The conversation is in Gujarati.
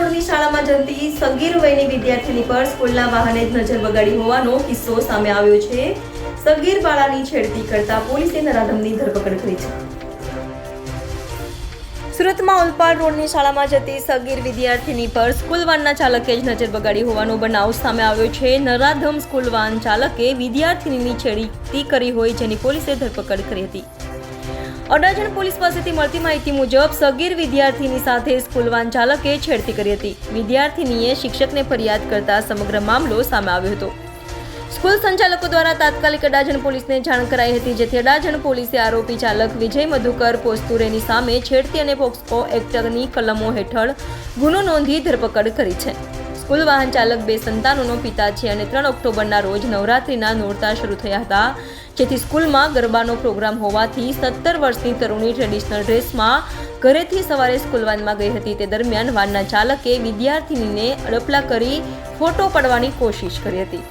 રોડની શાળામાં જતી સગીર વયની વિદ્યાર્થીની પર સ્કૂલના વાહને જ નજર બગાડી હોવાનો કિસ્સો સામે આવ્યો છે। સગીર બાળાની છેડતી કરતા પોલીસે નરાધમની ધરપકડ કરી છે। સુરતમાં ઓલપાડ રોડની શાળામાં જતી સગીર વિદ્યાર્થીની પર સ્કૂલ વાનના ચાલકે જ નજર બગાડી હોવાનો બનાવ સામે આવ્યો છે। નરાધમ સ્કૂલ વાન ચાલકે વિદ્યાર્થીની છેડતી કરી હોય જેની પોલીસે ધરપકડ કરી હતી। અડાજણ પોલીસ પાસેથી મળતી માહિતી મુજબ સગીર વિદ્યાર્થીની સાથે સ્કૂલ વાન ચાલકે છેડતી કરી હતી। વિદ્યાર્થીનીએ શિક્ષકને ફરિયાદ કરતા સમગ્ર મામલો સામે આવ્યો હતો। સ્કૂલ સંચાલકો દ્વારા તાત્કાલિક અડાજણ પોલીસને જાણ કરાઈ હતી, જેથી અડાજણ પોલીસે આરોપી ચાલક વિજય મધુકર પોસ્તુરેની સામે છેડતી અને પોક્સો એક્ટની કલમો હેઠળ ગુનો નોંધી ધરપકડ કરી છે। સ્કૂલ વાહન ચાલક 2 સંતાનોનો પિતા છે અને 3 ઓક્ટોબરના રોજ નવરાત્રિના નોરતા શરૂ થયા હતા, જેથી સ્કૂલમાં ગરબાનો પ્રોગ્રામ હોવાથી 17 વર્ષની તરુણી ટ્રેડિશનલ ડ્રેસમાં ઘરેથી સવારે સ્કૂલ વાનમાં ગઈ હતી। તે દરમિયાન વાનના ચાલકે વિદ્યાર્થીનીને અડપલા કરી ફોટો પાડવાની કોશિશ કરી હતી।